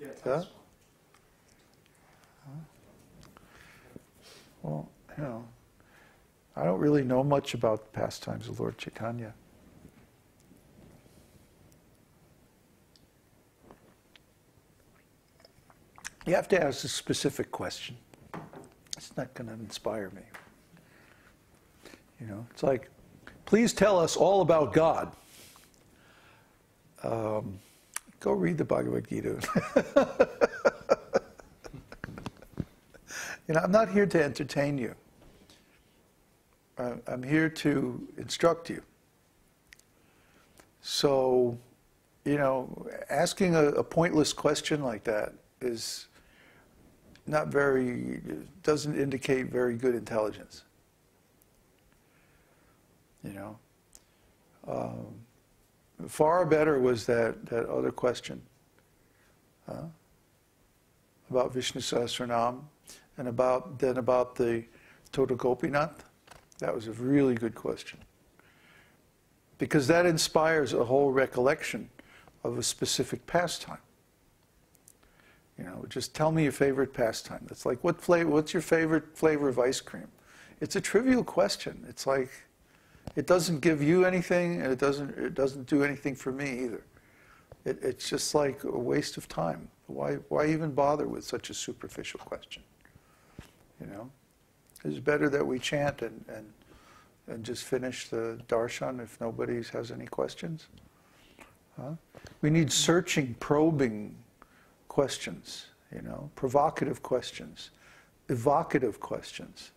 Yeah, Huh? Well, you know, I don't really know much about the pastimes of Lord Chaitanya. You have to ask a specific question. It's not going to inspire me. You know, it's like, please tell us all about God. Go read the Bhagavad-gītā. You know, I'm not here to entertain you. I'm here to instruct you. So, you know, asking a pointless question like that is not very, doesn't indicate very good intelligence. You know, far better was that other question about Vishnu Sahasranam and about the Tota Gopinath. That was a really good question, because that inspires a whole recollection of a specific pastime. You know, just tell me your favorite pastime. That's like, what's your favorite flavor of ice cream? It's a trivial question. It's like, it doesn't give you anything, and it doesn't do anything for me either. It's just like a waste of time. Why even bother with such a superficial question? You know, it's better that we chant and just finish the darshan if nobody has any questions. We need searching, probing questions, you know, provocative questions, evocative questions.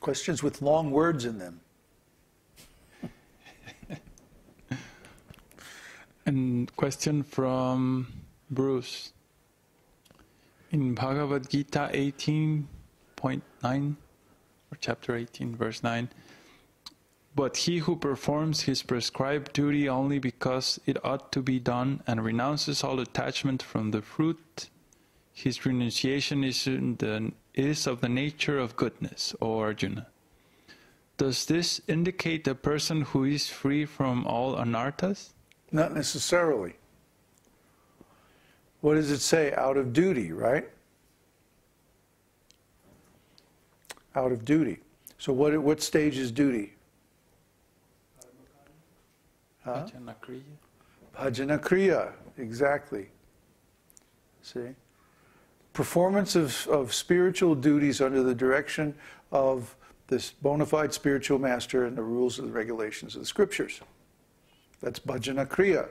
Questions with long words in them. And question from Bruce. In Bhagavad-gītā 18.9, or chapter 18, verse 9, but he who performs his prescribed duty only because it ought to be done and renounces all attachment from the fruit, his renunciation is of the nature of goodness, O Arjuna. Does this indicate a person who is free from all anarthas? Not necessarily. What does it say? Out of duty, right? Out of duty. So what stage is duty? Bhajana-kriya. Bhajana-kriya, exactly. See? Performance of spiritual duties under the direction of this bona fide spiritual master and the rules and the regulations of the scriptures. That's bhajana-kriya.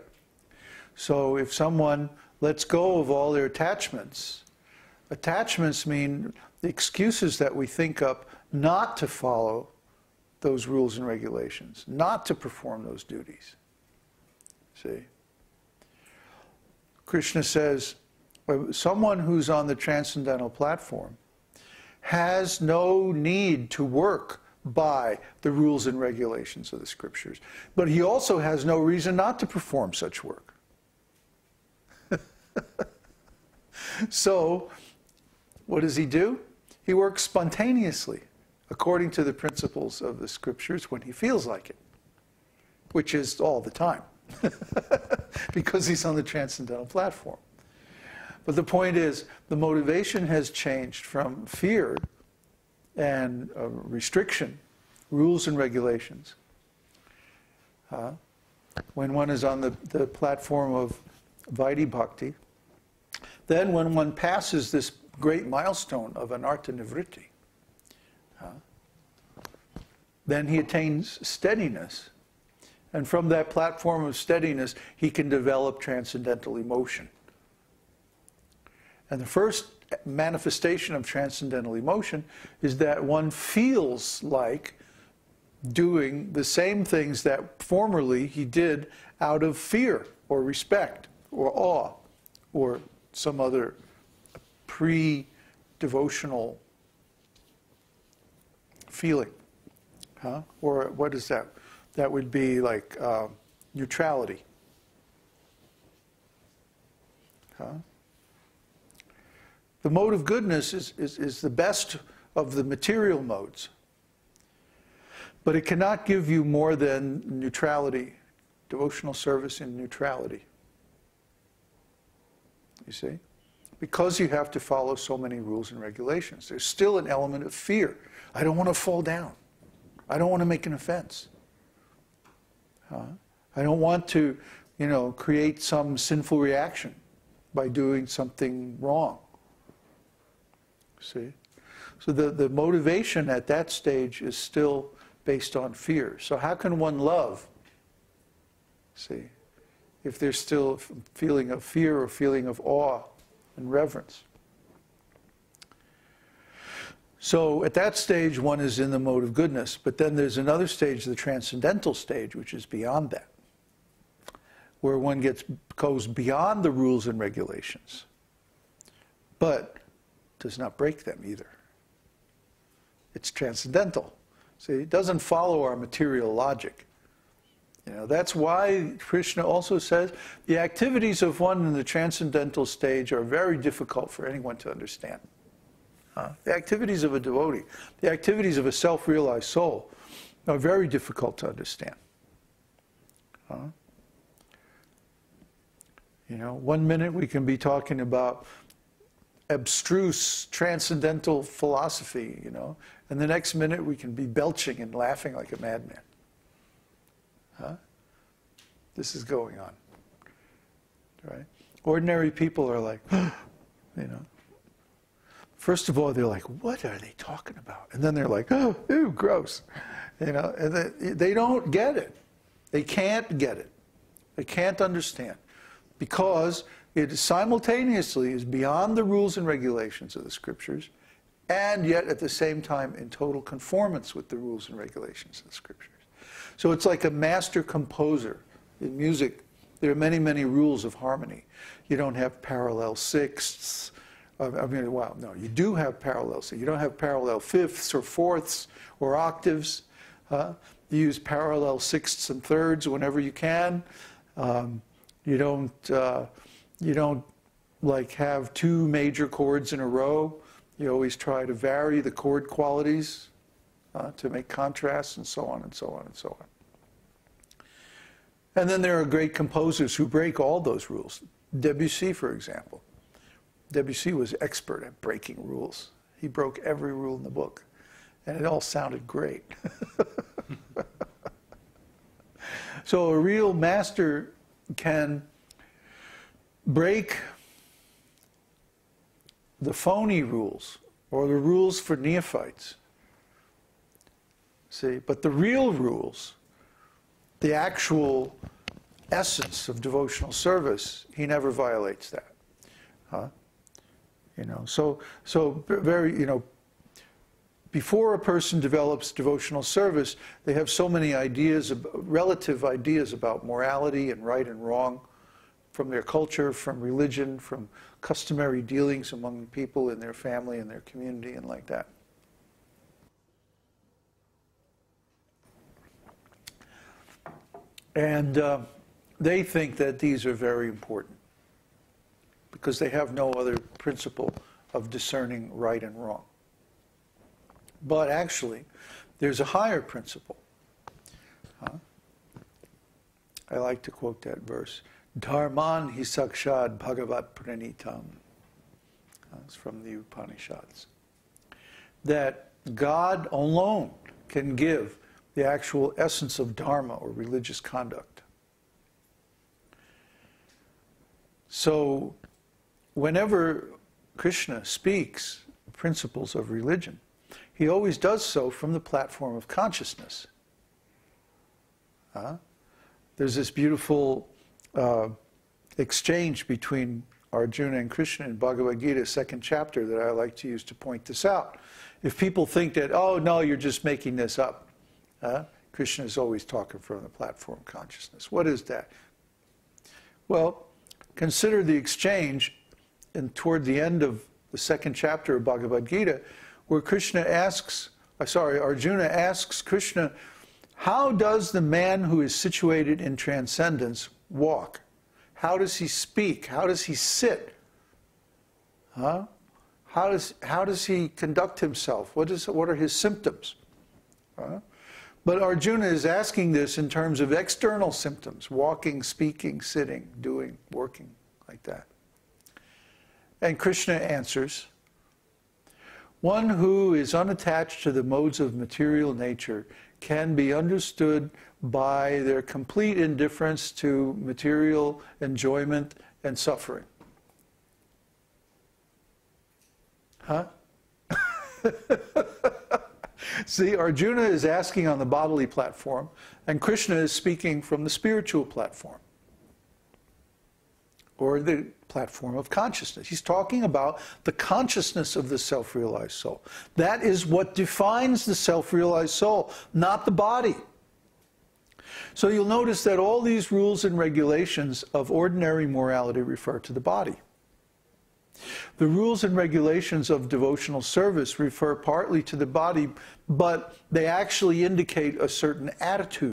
So if someone lets go of all their attachments, attachments mean the excuses that we think up not to follow those rules and regulations, not to perform those duties. See? Krishna says, someone who's on the transcendental platform has no need to work by the rules and regulations of the scriptures, but he also has no reason not to perform such work. So, what does he do? He works spontaneously, according to the principles of the scriptures, when he feels like it, which is all the time, because he's on the transcendental platform. But the point is, the motivation has changed from fear and restriction, rules and regulations. When one is on the platform of Vaidhi Bhakti, then when one passes this great milestone of anartha nivritti, then he attains steadiness. And from that platform of steadiness, he can develop transcendental emotion. And the first manifestation of transcendental emotion is that one feels like doing the same things that formerly he did out of fear or respect or awe or some other pre-devotional feeling. Or what is that? That would be like neutrality. The mode of goodness is the best of the material modes. But it cannot give you more than neutrality devotional service in neutrality. You see? Because you have to follow so many rules and regulations. There's still an element of fear. I don't want to fall down. I don't want to make an offense. I don't want to, create some sinful reaction by doing something wrong. See? So the motivation at that stage is still based on fear. So how can one love, see, if there's still a feeling of fear or feeling of awe and reverence? So at that stage, one is in the mode of goodness. But then there's another stage, the transcendental stage, which is beyond that, where one goes beyond the rules and regulations, but does not break them either. It's transcendental. See, it doesn't follow our material logic. That's why Krishna also says the activities of one in the transcendental stage are very difficult for anyone to understand. The activities of a devotee, the activities of a self-realized soul are very difficult to understand. 1 minute we can be talking about abstruse transcendental philosophy, and the next minute we can be belching and laughing like a madman. This is going on, right? Ordinary people are like, First of all, they're like, what are they talking about? And then they're like, oh, ew, gross. And they don't get it. They can't get it. They can't understand. Because it simultaneously is beyond the rules and regulations of the scriptures, and yet at the same time in total conformance with the rules and regulations of the scriptures. So it's like a master composer. In music, there are many, many rules of harmony. You don't have parallel sixths. You do have parallels. You don't have parallel fifths or fourths or octaves. You use parallel sixths and thirds whenever you can. You don't like have two major chords in a row. You always try to vary the chord qualities to make contrasts, and so on and so on and so on. And then there are great composers who break all those rules. Debussy, for example. Debussy was expert at breaking rules. He broke every rule in the book, and it all sounded great. So a real master can break the phony rules or the rules for neophytes. See, but the real rules, the actual essence of devotional service, he never violates that. So very, before a person develops devotional service, they have so many ideas, relative ideas about morality and right and wrong from their culture, from religion, from customary dealings among people in their family and their community and like that. And they think that these are very important because they have no other principle of discerning right and wrong. But actually, there's a higher principle. I like to quote that verse. Dharman hi sakshad bhagavat pranitam. It's from the Upanishads. That God alone can give the actual essence of dharma or religious conduct. So whenever Krishna speaks principles of religion, he always does so from the platform of consciousness. There's this beautiful exchange between Arjuna and Krishna in Bhagavad-gītā, 2nd chapter, that I like to use to point this out. If people think that, oh, no, you're just making this up, Krishna is always talking from the platform of consciousness. What is that? Well, consider the exchange toward the end of the 2nd chapter of Bhagavad-gītā, where Arjuna asks Krishna, how does the man who is situated in transcendence walk? How does he speak? How does he sit? How does he conduct himself? What are his symptoms? But Arjuna is asking this in terms of external symptoms: walking, speaking, sitting, doing, working, like that. And Krishna answers, one who is unattached to the modes of material nature can be understood by their complete indifference to material enjoyment and suffering. Huh? See, Arjuna is asking on the bodily platform, and Krishna is speaking from the spiritual platform, or the platform of consciousness. He's talking about the consciousness of the self-realized soul. That is what defines the self-realized soul, not the body. So you'll notice that all these rules and regulations of ordinary morality refer to the body. The rules and regulations of devotional service refer partly to the body, but they actually indicate a certain attitude